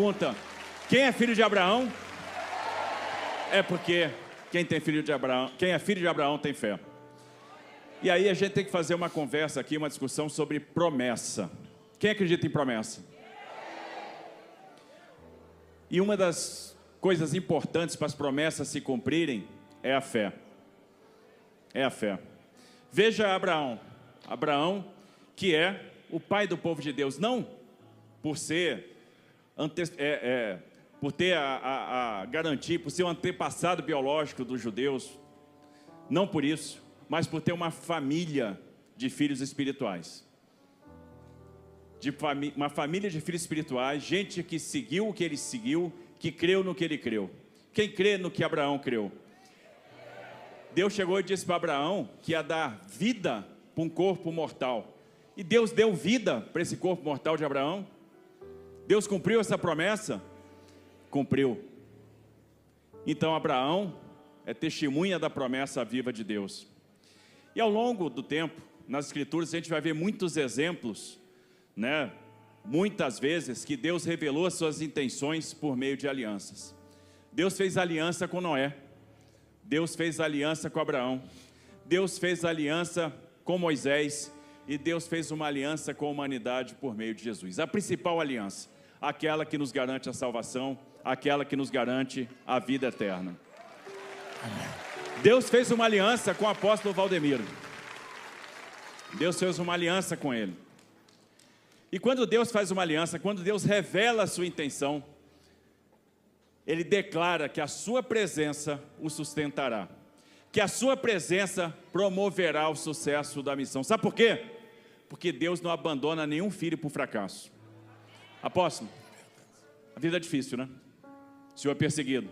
Pergunta: quem é filho de Abraão? É porque quem é filho de Abraão tem fé. E aí a gente tem que fazer uma conversa aqui, uma discussão sobre promessa. Quem acredita em promessa? E uma das coisas importantes para as promessas se cumprirem é a fé. É a fé. Veja Abraão. Abraão, que é o pai do povo de Deus, não por ser por ter a garantia, por ser um antepassado biológico dos judeus, não por isso, mas por ter uma família de filhos espirituais. Uma família de filhos espirituais, gente que seguiu o que ele seguiu, que creu no que ele creu. Quem crê no que Abraão creu? Deus chegou e disse para Abraão que ia dar vida para um corpo mortal. E Deus deu vida para esse corpo mortal de Abraão? Deus cumpriu essa promessa? Cumpriu. Então Abraão é testemunha da promessa viva de Deus. E ao longo do tempo, nas Escrituras, a gente vai ver muitos exemplos, né? Muitas vezes que Deus revelou as suas intenções por meio de alianças. Deus fez aliança com Noé. Deus fez aliança com Abraão. Deus fez aliança com Moisés. E Deus fez uma aliança com a humanidade por meio de Jesus. A principal aliança, aquela que nos garante a salvação, aquela que nos garante a vida eterna. Deus fez uma aliança com o apóstolo Valdemiro. Deus fez uma aliança com ele. E quando Deus faz uma aliança, quando Deus revela a sua intenção, Ele declara que a sua presença o sustentará, que a sua presença promoverá o sucesso da missão. Sabe por quê? Porque Deus não abandona nenhum filho por fracasso. Apóstolo, a vida é difícil, né? O senhor é perseguido,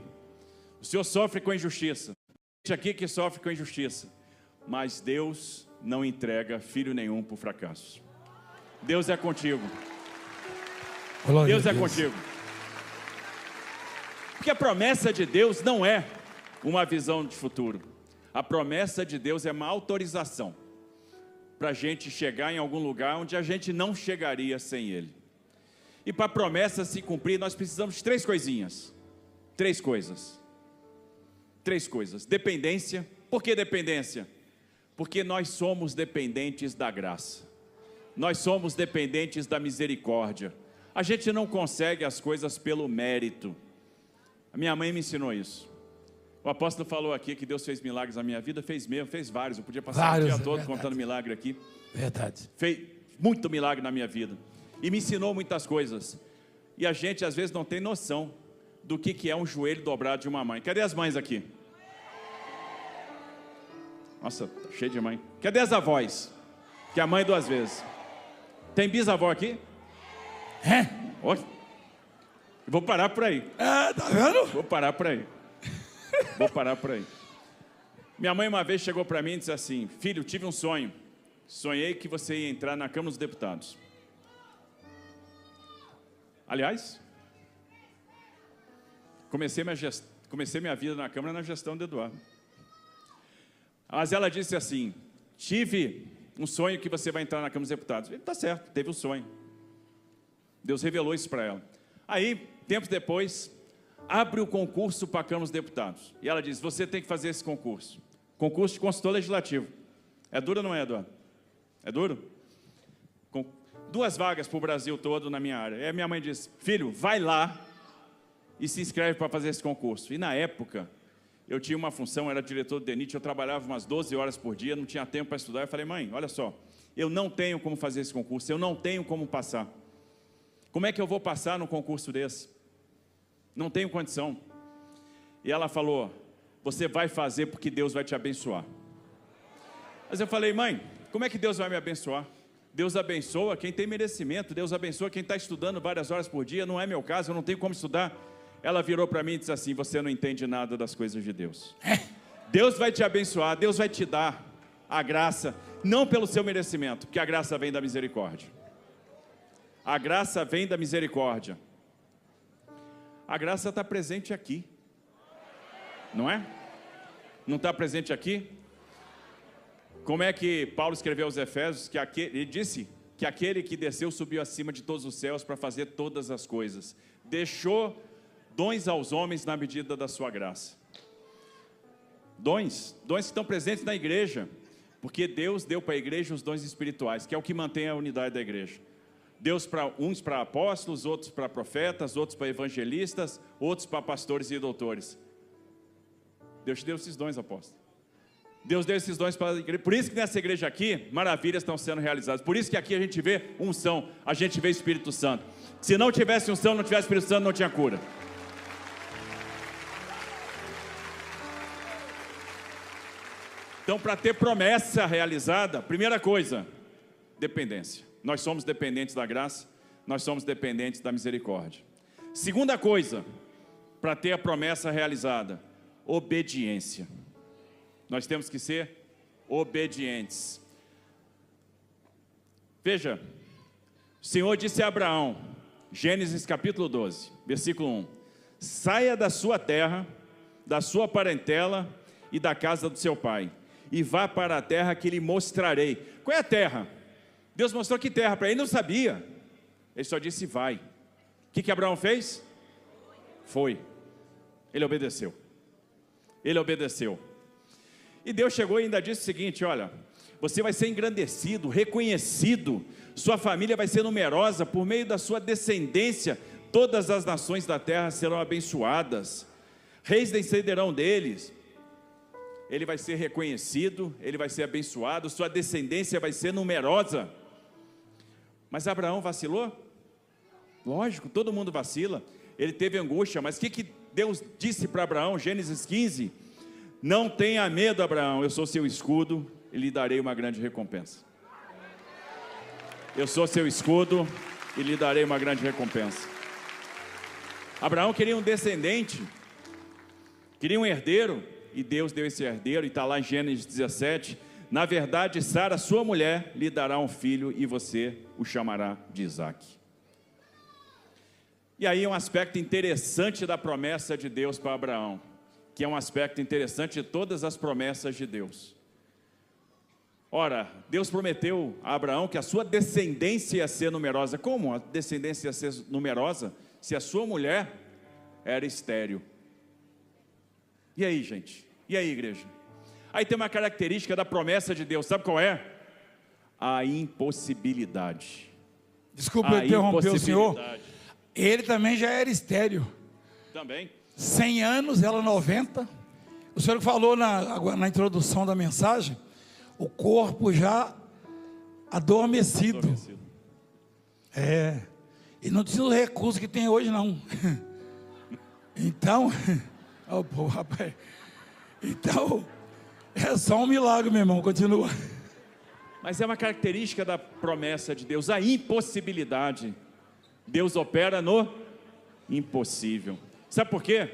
o senhor sofre com injustiça, tem gente aqui que sofre com injustiça, mas Deus não entrega filho nenhum por fracasso. Deus é contigo. Deus é contigo. Porque a promessa de Deus não é uma visão de futuro. A promessa de Deus é uma autorização para a gente chegar em algum lugar onde a gente não chegaria sem Ele. E para a promessa se cumprir, nós precisamos de três coisinhas. Três coisas. Três coisas. Dependência. Por que dependência? Porque nós somos dependentes da graça. Nós somos dependentes da misericórdia. A gente não consegue as coisas pelo mérito. A minha mãe me ensinou isso. O apóstolo falou aqui que Deus fez milagres na minha vida, fez mesmo, fez vários. Eu podia passar o dia todo contando milagre aqui. Verdade. Fez muito milagre na minha vida. E me ensinou muitas coisas. E a gente às vezes não tem noção do que é um joelho dobrado de uma mãe. Cadê as mães aqui? Nossa, tá cheio de mãe. Cadê as avós? Que é a mãe duas vezes. Tem bisavó aqui? É? Oi. Vou parar por aí. É, tá vendo? Vou parar por aí. Vou parar por aí. Minha mãe uma vez chegou para mim e disse assim: filho, tive um sonho. Sonhei que você ia entrar na Câmara dos Deputados. Aliás, comecei minha vida na Câmara na gestão do Eduardo. Mas ela disse assim: tive um sonho que você vai entrar na Câmara dos Deputados. Ele, tá certo, teve um sonho. Deus revelou isso para ela. Aí, tempos depois, abre o concurso para a Câmara dos Deputados. E ela diz: você tem que fazer esse concurso. Concurso de consultor legislativo. É duro ou não é, Eduardo? É duro? Com 2 vagas para o Brasil todo na minha área. E a minha mãe disse: filho, vai lá e se inscreve para fazer esse concurso. E na época, eu tinha uma função, era diretor do DENIT, eu trabalhava umas 12 horas por dia, não tinha tempo para estudar. Eu falei: mãe, olha só, eu não tenho como fazer esse concurso, eu não tenho como passar. Como é que eu vou passar num concurso desse? Não tenho condição. E ela falou: você vai fazer porque Deus vai te abençoar. Mas eu falei: mãe, como é que Deus vai me abençoar? Deus abençoa quem tem merecimento, Deus abençoa quem está estudando várias horas por dia, não é meu caso, eu não tenho como estudar. Ela virou para mim e disse assim: você não entende nada das coisas de Deus. Deus vai te abençoar, Deus vai te dar a graça, não pelo seu merecimento, porque a graça vem da misericórdia. A graça vem da misericórdia. A graça está presente aqui, não é? Não está presente aqui? Como é que Paulo escreveu aos Efésios? Ele disse que aquele que desceu subiu acima de todos os céus para fazer todas as coisas. deixou dons aos homens na medida da sua graça. Dons que estão presentes na igreja, porque Deus deu para a igreja os dons espirituais, que é o que mantém a unidade da igreja. Deus uns para apóstolos, outros para profetas, outros para evangelistas, outros para pastores e doutores. Deus te deu esses dons, apóstolo. Deus deu esses dons para a igreja. Por isso que nessa igreja aqui, maravilhas estão sendo realizadas. Por isso que aqui a gente vê unção, a gente vê Espírito Santo. Se não tivesse unção, não tivesse Espírito Santo, não tinha cura. Então, para ter promessa realizada, primeira coisa, dependência. Nós somos dependentes da graça, nós somos dependentes da misericórdia. Segunda coisa, para ter a promessa realizada, obediência. Nós temos que ser obedientes. Veja, o Senhor disse a Abraão, Gênesis capítulo 12, versículo 1: saia da sua terra, da sua parentela e da casa do seu pai, e vá para a terra que lhe mostrarei. Qual é a terra? Deus mostrou que terra para ele, não sabia. Ele só disse vai. O que Abraão fez? Foi. Ele obedeceu. Ele obedeceu. E Deus chegou e ainda disse o seguinte: olha, você vai ser engrandecido, reconhecido, sua família vai ser numerosa, por meio da sua descendência, todas as nações da terra serão abençoadas, reis descenderão deles. Ele vai ser reconhecido, ele vai ser abençoado, sua descendência vai ser numerosa. Mas Abraão vacilou? Lógico, todo mundo vacila. Ele teve angústia, mas o que Deus disse para Abraão? Gênesis 15: não tenha medo, Abraão, eu sou seu escudo e lhe darei uma grande recompensa. Eu sou seu escudo e lhe darei uma grande recompensa. Abraão queria um descendente, queria um herdeiro, e Deus deu esse herdeiro, e está lá em Gênesis 17, na verdade Sara, sua mulher, lhe dará um filho, e você o chamará de Isaque. E aí um aspecto interessante da promessa de Deus para Abraão, que é um aspecto interessante de todas as promessas de Deus. Ora, Deus prometeu a Abraão que a sua descendência ia ser numerosa. Como a descendência ia ser numerosa se a sua mulher era estéril? E aí, gente? E aí, igreja? Aí tem uma característica da promessa de Deus, sabe qual é? A impossibilidade. Desculpa eu interromper o senhor. Ele também já era estéril. Também. 100 anos, ela 90. O senhor falou na introdução da mensagem, o corpo já adormecido. É. E não tinha o recurso que tem hoje, não. Então, oh, pô, rapaz. Então, é só um milagre, meu irmão. Continua. Mas é uma característica da promessa de Deus, a impossibilidade. Deus opera no impossível. Sabe por quê?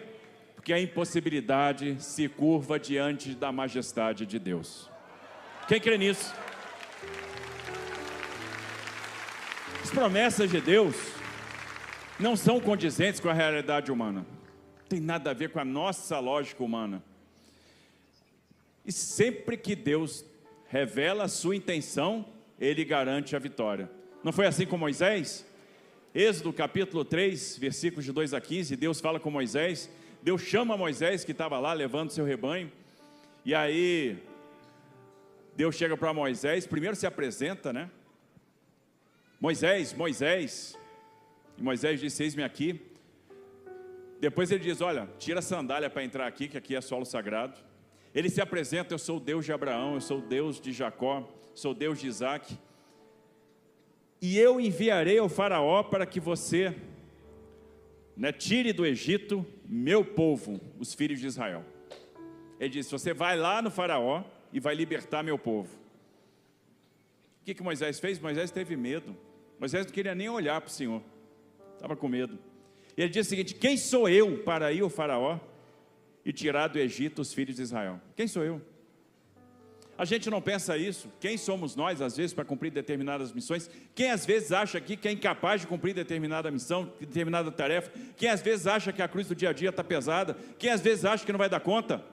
Porque a impossibilidade se curva diante da majestade de Deus. Quem crê nisso? As promessas de Deus não são condizentes com a realidade humana. Não tem nada a ver com a nossa lógica humana. E sempre que Deus revela a sua intenção, Ele garante a vitória. Não foi assim com Moisés? Êxodo capítulo 3, versículos de 2 a 15, Deus fala com Moisés. Deus chama Moisés, que estava lá levando seu rebanho. E aí, Deus chega para Moisés, primeiro se apresenta, né? Moisés, Moisés. E Moisés disse, eis-me aqui. Depois ele diz, olha, tira a sandália para entrar aqui, que aqui é solo sagrado. Ele se apresenta, eu sou o Deus de Abraão, eu sou o Deus de Jacó, sou o Deus de Isaque. E eu enviarei ao faraó para que você tire do Egito meu povo, os filhos de Israel. Ele disse, você vai lá no faraó e vai libertar meu povo. O que Moisés fez? Moisés teve medo. Moisés não queria nem olhar para o Senhor. Estava com medo. E ele disse o seguinte, quem sou eu para ir ao faraó e tirar do Egito os filhos de Israel? Quem sou eu? A gente não pensa isso. Quem somos nós, às vezes, para cumprir determinadas missões? Quem às vezes acha aqui que é incapaz de cumprir determinada missão, determinada tarefa? Quem às vezes acha que a cruz do dia a dia está pesada? Quem às vezes acha que não vai dar conta?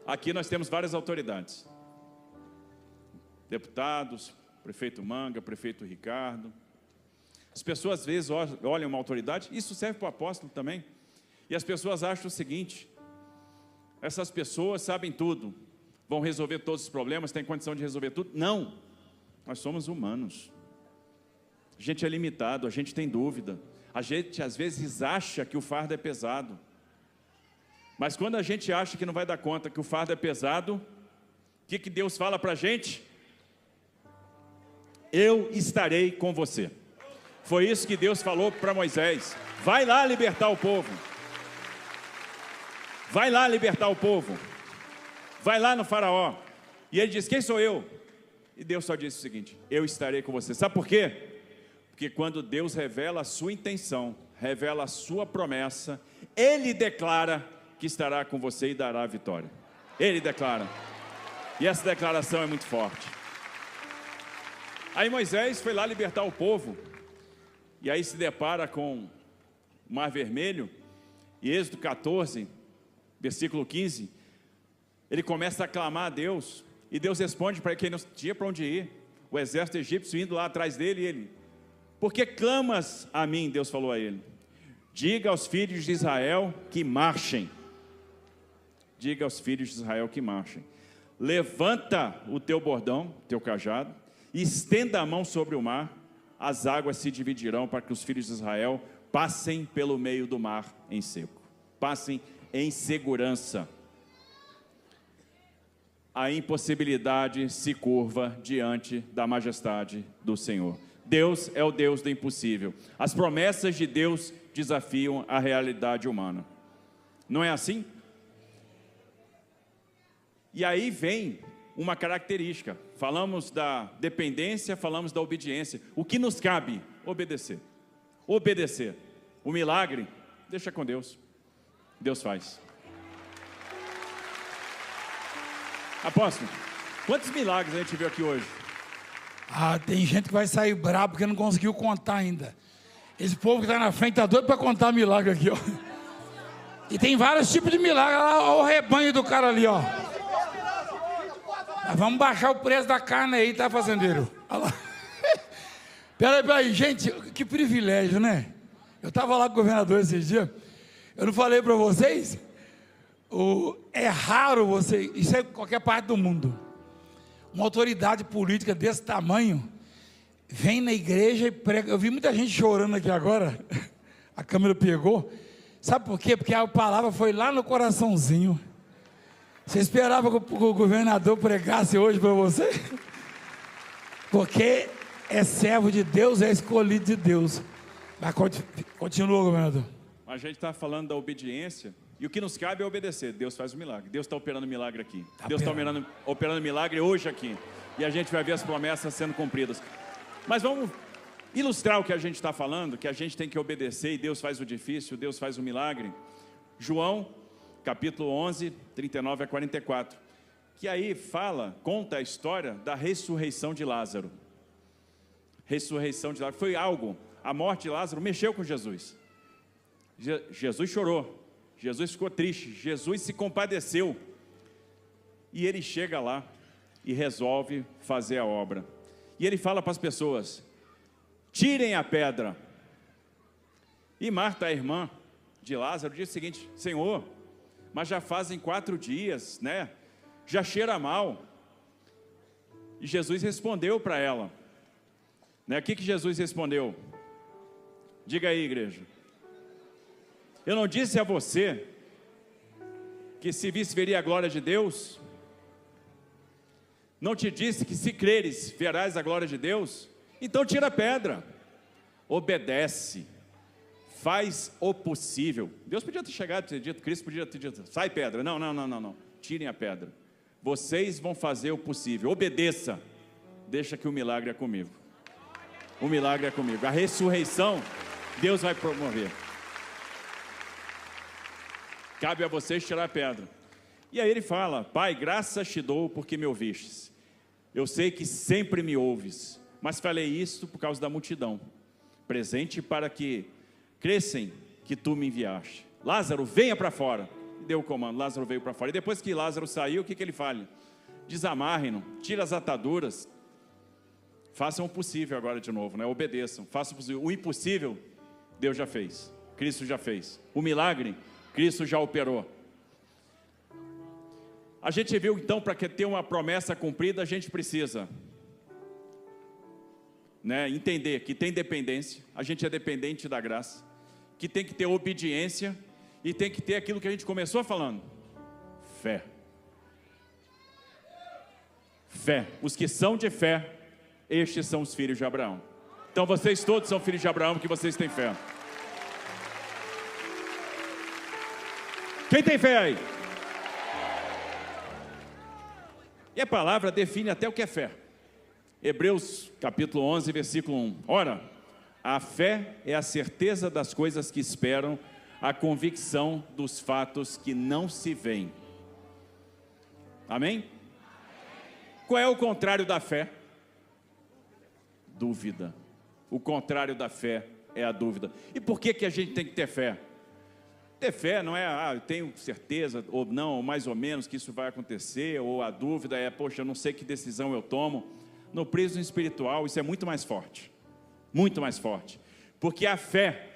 Aqui nós temos várias autoridades. Deputados, prefeito Manga, prefeito Ricardo. As pessoas às vezes olham uma autoridade, isso serve para o apóstolo também, e as pessoas acham o seguinte: essas pessoas sabem tudo, vão resolver todos os problemas, têm condição de resolver tudo. Não, nós somos humanos, a gente é limitado, a gente tem dúvida, a gente às vezes acha que o fardo é pesado, mas quando a gente acha que não vai dar conta, que o fardo é pesado, o que Deus fala para a gente? Eu estarei com você. Foi isso que Deus falou para Moisés: vai lá libertar o povo, vai lá libertar o povo, vai lá no faraó. E ele diz: quem sou eu? E Deus só disse o seguinte: eu estarei com você. Sabe por quê? Porque quando Deus revela a sua intenção, revela a sua promessa, Ele declara que estará com você e dará a vitória. Ele declara, e essa declaração é muito forte. Aí Moisés foi lá libertar o povo, e aí se depara com o Mar Vermelho, e Êxodo 14, versículo 15, ele começa a clamar a Deus, e Deus responde para ele que ele não tinha para onde ir, o exército egípcio indo lá atrás dele, e ele: por que clamas a mim? Deus falou a ele: diga aos filhos de Israel que marchem. Diga aos filhos de Israel que marchem. Levanta o teu bordão, teu cajado, e estenda a mão sobre o mar, as águas se dividirão para que os filhos de Israel passem pelo meio do mar em seco. Passem em segurança. A impossibilidade se curva diante da majestade do Senhor. Deus é o Deus do impossível. As promessas de Deus desafiam a realidade humana. Não é assim? E aí vem uma característica. Falamos da dependência, falamos da obediência. O que nos cabe? Obedecer. Obedecer. O milagre, deixa com Deus. Deus faz. Apóstolo, quantos milagres a gente viu aqui hoje? Tem gente que vai sair brabo porque não conseguiu contar ainda. Esse povo que está na frente está doido para contar milagre aqui, ó. E tem vários tipos de milagre. Olha o rebanho do cara ali, ó. Mas vamos baixar o preço da carne aí, tá, fazendeiro? Olha lá. Peraí, gente, que privilégio, né? Eu estava lá com o governador esses dias. Eu não falei para vocês? É raro você, isso é em qualquer parte do mundo, uma autoridade política desse tamanho vem na igreja e prega. Eu vi muita gente chorando aqui agora. A câmera pegou. Sabe por quê? Porque a palavra foi lá no coraçãozinho. Você esperava que o governador pregasse hoje para você? Porque é servo de Deus, é escolhido de Deus. Mas continua, governador. A gente está falando da obediência. E o que nos cabe é obedecer. Deus faz o milagre. Deus está operando milagre aqui. Deus está operando milagre hoje aqui. E a gente vai ver as promessas sendo cumpridas. Mas vamos ilustrar o que a gente está falando, que a gente tem que obedecer e Deus faz o difícil, Deus faz o milagre. João, capítulo 11, 39 a 44. Que aí conta a história da ressurreição de Lázaro. Ressurreição de Lázaro. Foi algo, a morte de Lázaro mexeu com Jesus. Jesus chorou. Jesus ficou triste, Jesus se compadeceu, e ele chega lá e resolve fazer a obra, e ele fala para as pessoas: tirem a pedra. E Marta, a irmã de Lázaro, diz o seguinte: Senhor, mas já fazem 4 dias, né? Já cheira mal. E Jesus respondeu para ela, né? O que Jesus respondeu? Diga aí, igreja. Eu não disse a você que se visse veria a glória de Deus? Não te disse que se creres verás a glória de Deus? Então tira a pedra, obedece, faz o possível. Deus podia ter chegado e ter dito, Cristo podia ter dito: sai pedra. Não, tirem a pedra. Vocês vão fazer o possível, obedeça, deixa que o milagre é comigo. O milagre é comigo, a ressurreição Deus vai promover. Cabe a vocês tirar a pedra. E aí ele fala: Pai, graças te dou porque me ouvistes. Eu sei que sempre me ouves, mas falei isto por causa da multidão, presente para que crescem que tu me enviaste. Lázaro, venha para fora. Deu o comando, Lázaro veio para fora. E depois que Lázaro saiu, o que ele fala? Desamarrem-no, tira as ataduras, Façam o possível agora de novo, né? Obedeçam, façam o possível. O impossível, Deus já fez, Cristo já fez. O milagre, Cristo já operou. A gente viu então, para que ter uma promessa cumprida, a gente precisa, né, entender que tem dependência, a gente é dependente da graça, que tem que ter obediência e tem que ter aquilo que a gente começou falando, fé. Fé. Os que são de fé, estes são os filhos de Abraão. Então vocês todos são filhos de Abraão, porque vocês têm fé. Quem tem fé aí? E a palavra define até o que é fé. Hebreus capítulo 11, versículo 1. Ora, a fé é a certeza das coisas que esperam, a convicção dos fatos que não se veem. Amém? Qual é o contrário da fé? Dúvida. O contrário da fé é a dúvida. E por que a gente tem que ter fé? Ter fé não é, eu tenho certeza, ou não, ou mais ou menos que isso vai acontecer, ou a dúvida é, poxa, eu não sei que decisão eu tomo. No prisma espiritual, isso é muito mais forte. Muito mais forte. Porque a fé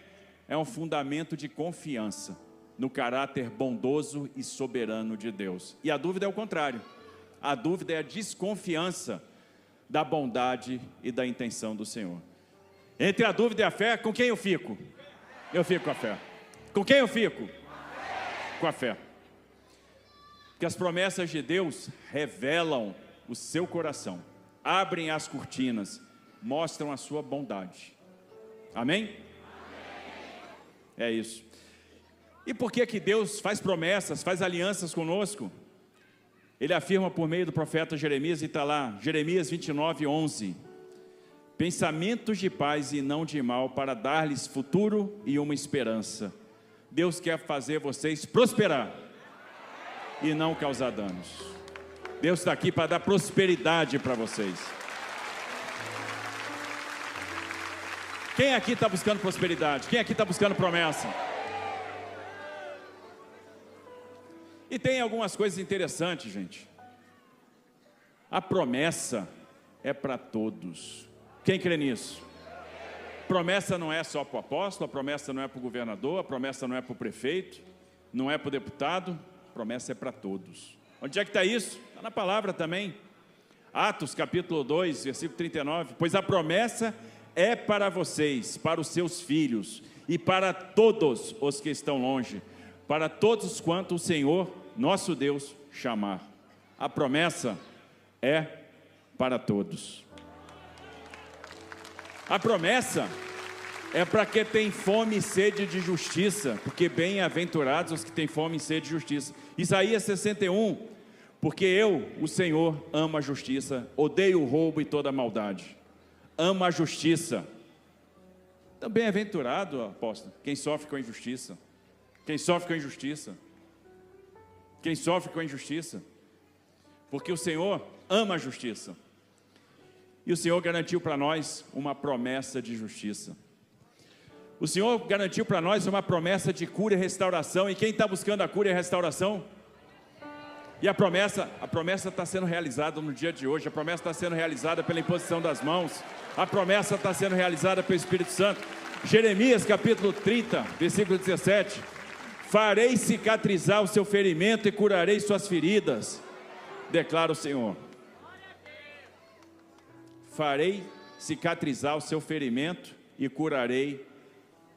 é um fundamento de confiança no caráter bondoso e soberano de Deus. E a dúvida é o contrário. A dúvida é a desconfiança da bondade e da intenção do Senhor. Entre a dúvida e a fé, com quem eu fico? Eu fico com a fé. Com quem eu fico? Com a fé. Porque as promessas de Deus revelam o seu coração, abrem as cortinas, mostram a sua bondade. Amém? É isso. E por que Deus faz promessas, faz alianças conosco? Ele afirma por meio do profeta Jeremias, e está lá, Jeremias 29, 11. Pensamentos de paz e não de mal, para dar-lhes futuro e uma esperança. Deus quer fazer vocês prosperar e não causar danos. Deus está aqui para dar prosperidade para vocês. Quem aqui está buscando prosperidade? Quem aqui está buscando promessa? E tem algumas coisas interessantes, gente. A promessa é para todos. Quem crê nisso? Promessa não é só para o apóstolo, a promessa não é para o governador, a promessa não é para o prefeito, não é para o deputado, a promessa é para todos. Onde é que está isso? Está na palavra também. Atos capítulo 2, versículo 39. Pois a promessa é para vocês, para os seus filhos e para todos os que estão longe, para todos quanto o Senhor, nosso Deus, chamar. A promessa é para todos. A promessa é para quem tem fome e sede de justiça, porque bem-aventurados os que têm fome e sede de justiça. Isaías 61, porque eu, o Senhor, amo a justiça, odeio o roubo e toda a maldade. Amo a justiça. Então, bem-aventurado, apóstolo, quem sofre com a injustiça. Quem sofre com a injustiça. Quem sofre com a injustiça. Porque o Senhor ama a justiça. E o Senhor garantiu para nós uma promessa de justiça. O Senhor garantiu para nós uma promessa de cura e restauração. E quem está buscando a cura e a restauração? E a promessa está sendo realizada no dia de hoje. A promessa está sendo realizada pela imposição das mãos. A promessa está sendo realizada pelo Espírito Santo. Jeremias capítulo 30, versículo 17. Farei cicatrizar o seu ferimento e curarei suas feridas, declara o Senhor. Farei cicatrizar o seu ferimento e curarei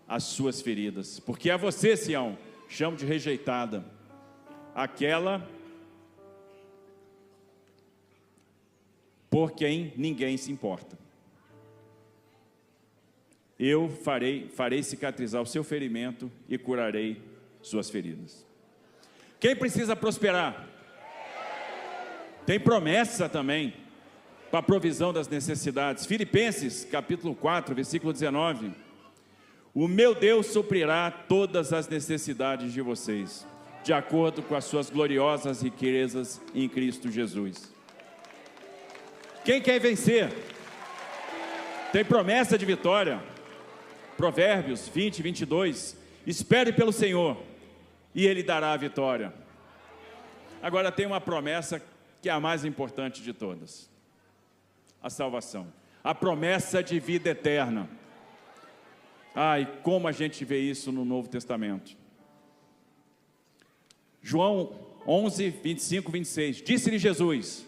as suas feridas. Porque a você, Sião, chamo de rejeitada, aquela por quem ninguém se importa. Eu farei cicatrizar o seu ferimento e curarei suas feridas. Quem precisa prosperar? Tem promessa também para a provisão das necessidades. Filipenses capítulo 4, versículo 19. O meu Deus suprirá todas as necessidades de vocês, de acordo com as suas gloriosas riquezas em Cristo Jesus. Quem quer vencer? Tem promessa de vitória. Provérbios 20, 22. Espere pelo Senhor e Ele dará a vitória. Agora tem uma promessa que é a mais importante de todas. A salvação. a promessa de vida eterna. Ai, como a gente vê isso no Novo Testamento. João 11, 25, 26. Disse-lhe Jesus: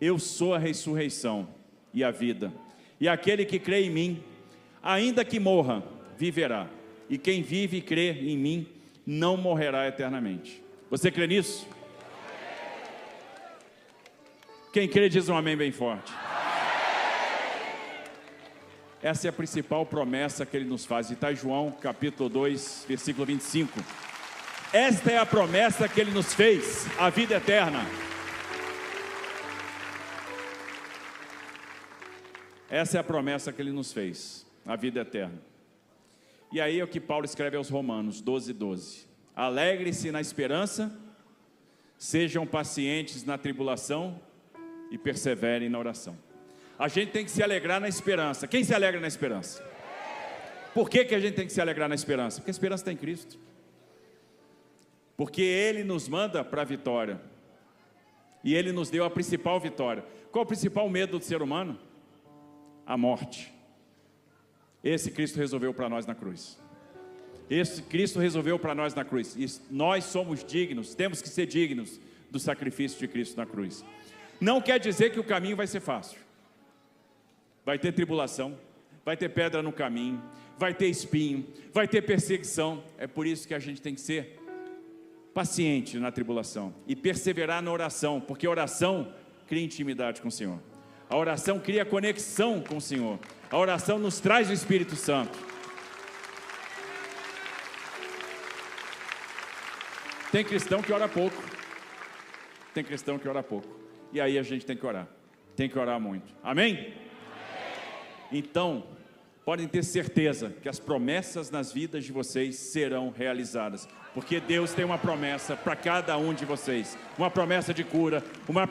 eu sou a ressurreição e a vida, e aquele que crê em mim, ainda que morra, viverá. E quem vive e crê em mim, não morrerá eternamente. Você crê nisso? Quem crê diz um amém bem forte. Essa é a principal promessa que ele nos faz. Está em João capítulo 2, versículo 25. Esta é a promessa que ele nos fez, a vida eterna. Essa é a promessa que ele nos fez, a vida eterna. E aí é o que Paulo escreve aos Romanos 12, 12. Alegre-se na esperança, sejam pacientes na tribulação e perseverem na oração. A gente tem que se alegrar na esperança. Quem se alegra na esperança? Por que a gente tem que se alegrar na esperança? Porque a esperança está em Cristo. Porque Ele nos manda para a vitória. E Ele nos deu a principal vitória. Qual é o principal medo do ser humano? A morte. Esse Cristo resolveu para nós na cruz. Esse Cristo resolveu para nós na cruz. E nós somos dignos, temos que ser dignos do sacrifício de Cristo na cruz. Não quer dizer que o caminho vai ser fácil. Vai ter tribulação, vai ter pedra no caminho, vai ter espinho, vai ter perseguição. É por isso que a gente tem que ser paciente na tribulação e perseverar na oração, porque a oração cria intimidade com o Senhor. A oração cria conexão com o Senhor. A oração nos traz o Espírito Santo. Tem cristão que ora pouco. Tem cristão que ora pouco. E aí a gente tem que orar. Tem que orar muito. Amém? Então, podem ter certeza que as promessas nas vidas de vocês serão realizadas. Porque Deus tem uma promessa para cada um de vocês. Uma promessa de cura, uma